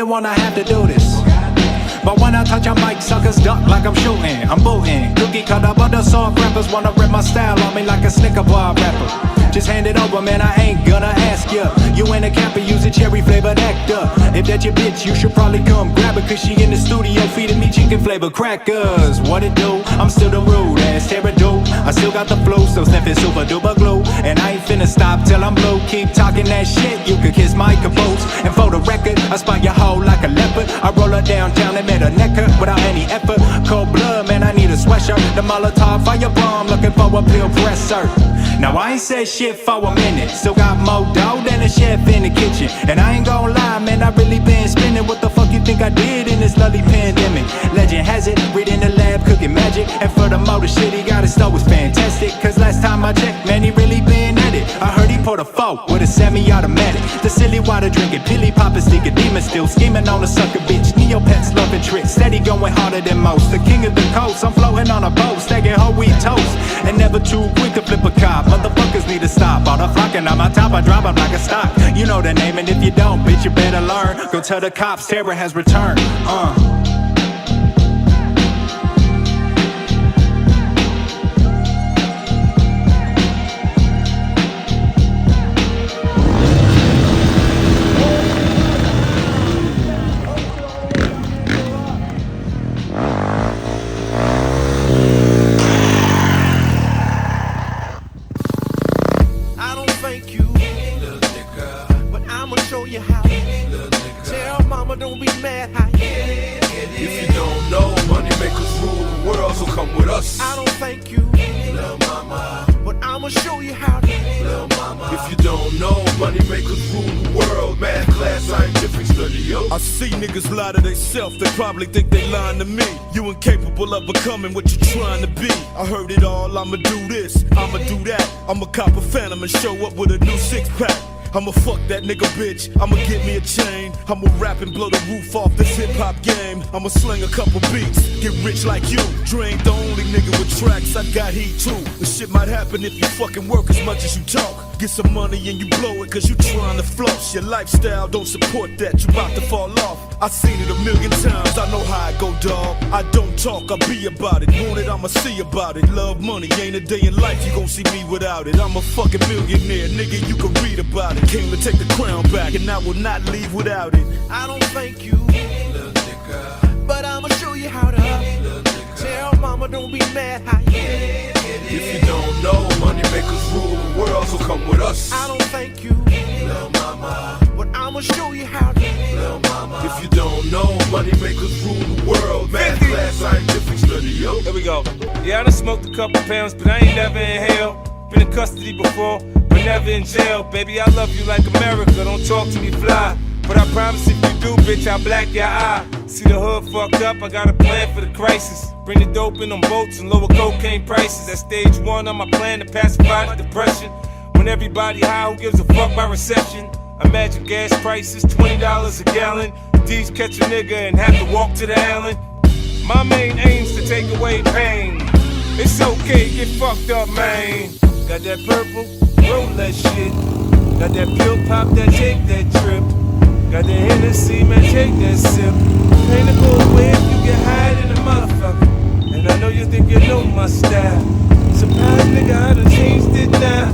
didn't wanna have to do this. But when I touch a mic, suckers duck like I'm shooting. I'm booting. Cookie cut up other soft rappers wanna rip my style on me like a Snicker bar rapper. Just hand it over, man, I ain't gonna ask ya. You ain't a capper, use a cherry flavored nectar. If that's your bitch, you should probably come grab her, cause she in the studio feeding me chicken flavored crackers. What it do? I'm still the rude ass terror-do. I still got the flu, still sniffing super duper glue. And I ain't finna stop till I'm blue. Keep talking that shit, you could kiss my caboose. And for the record, I spot your hoe like a leopard. I roll her downtown and met a necker without any effort. Cold blood, man, I need a sweatshirt. The Molotov firebomb, looking for a pill presser. Now I ain't said shit for a minute. Still got more dough than a chef in the kitchen. And I ain't gon' lie, man, I really been spinning. What the fuck you think I did in this lovely pandemic? Legend has it, reading the lab, cooking magic. And furthermore, the shit he got in store was fantastic. Cause last time I checked, man, he really been at it. I heard he put a fork with a semi-automatic. The silly water drinking, pilly poppin' sneaker demon still scheming on a sucker bitch. Neopets loving tricks, steady going harder than most. The king of the coast, I'm floating on a boat, stacking whole wheat toast. And never too quick to flip a cop. Motherfuckers need to stop. All the flocking on my top, I drop 'em like a stock. You know the name, and if you don't, bitch, you better learn. Go tell the cops, terror has returned. They probably think they lying to me. You incapable of becoming what you're trying to be. I heard it all, I'ma do this, I'ma do that. I'ma cop a phantom and show up with a new six-pack. I'ma fuck that nigga bitch, I'ma get me a chain. I'ma rap and blow the roof off this hip-hop game. I'ma sling a couple beats, get rich like you. Dre ain't the only nigga with tracks, I got heat too. This shit might happen if you fucking work as much as you talk. Get some money and you blow it cause you trying to floss. Your lifestyle don't support that, you about to fall off. I seen it a million times, I know how I go, dawg. I don't talk, I be about it. Want it, I'ma see about it. Love money, ain't a day in life you gon' see me without it. I'm a fucking millionaire, nigga, you can read about it. Came to take the crown back and I will not leave without it. I don't thank you, little nigga, but I'ma show you how to. Tell mama don't be mad, how you If you don't know, money makers rule the world, so come with us. I don't thank you, little mama, but I'ma show you how to. Little mama. If you don't know, money makers rule the world. Math class, scientific study, yo. Here we go. Yeah, I done smoked a couple pounds, but I ain't never in hell. Been in custody before, but never in jail. Baby, I love you like America, don't talk to me fly. But I promise if you do, bitch, I'll black your eye. See the hood fucked up, I got a plan for the crisis. Bring the dope in on boats and lower cocaine prices. At stage 1 on my plan to pacify the depression. When everybody high, who gives a fuck by reception? Imagine gas prices, $20 a gallon. D's catch a nigga and have to walk to the island. My main aim's to take away pain. It's okay, get fucked up, man. Got that purple, roll that shit. Got that pill pop, that take that trip. Got that Hennessy, man, take that sip. Ain't it go away if you get high in a motherfucker. And I know you think you know my style. Surprise, nigga, I done changed it now.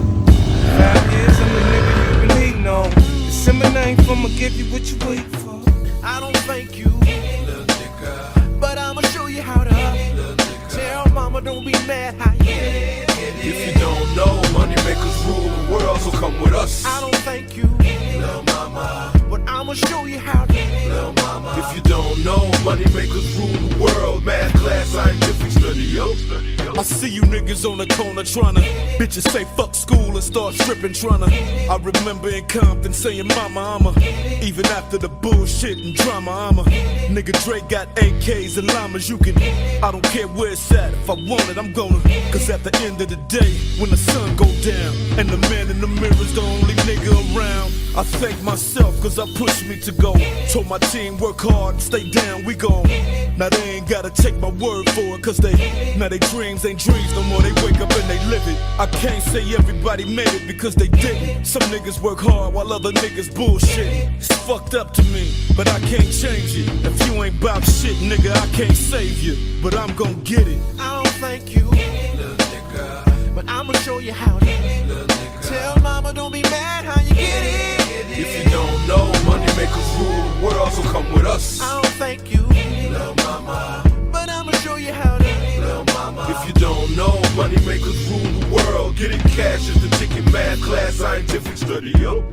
5 years, I'm the nigga you been hating on. December 9th, I'ma give you what you wait for. I don't thank you, little nigga, but I'ma show you how to. Tell mama don't be mad, how you If you don't know, money makers rule the world, so come with us. I don't thank you, little mama, but I'ma show you how to. Little mama. If you don't know, money makers rule the world. Math class, scientific study, yo. I see you niggas on the corner tryna. Bitches say fuck school and start stripping tryna. I remember in Compton saying mama, I'ma. Even after the bullshit and drama, I'ma. Nigga Dre got AKs and llamas, you can. I don't care where it's at, if I want it, I'm gonna. Cause at the end of the day, when the sun go down, and the man in the mirror's the only nigga around, I thank myself cause I pushed me to go. Told my team work hard and stay down, we gon'. Now they ain't gotta take my word for it, cause now they dreams ain't dreams no more, they wake up and they live it. I can't say everybody made it because they didn't. Some niggas work hard while other niggas bullshit. It's fucked up to me, but I can't change it. If you ain't bout shit, nigga, I can't save you, but I'm gon' get it. I don't thank you, little nigga, but I'ma show you how to. Little nigga. Tell mama don't be mad how you get it. If you don't know, money makers rule the world, so come with us. I don't thank you, little mama, but I'ma show you how to. Little mama. If you don't know, money makers rule the world. Getting cash is the ticket, math class, scientific study, yo.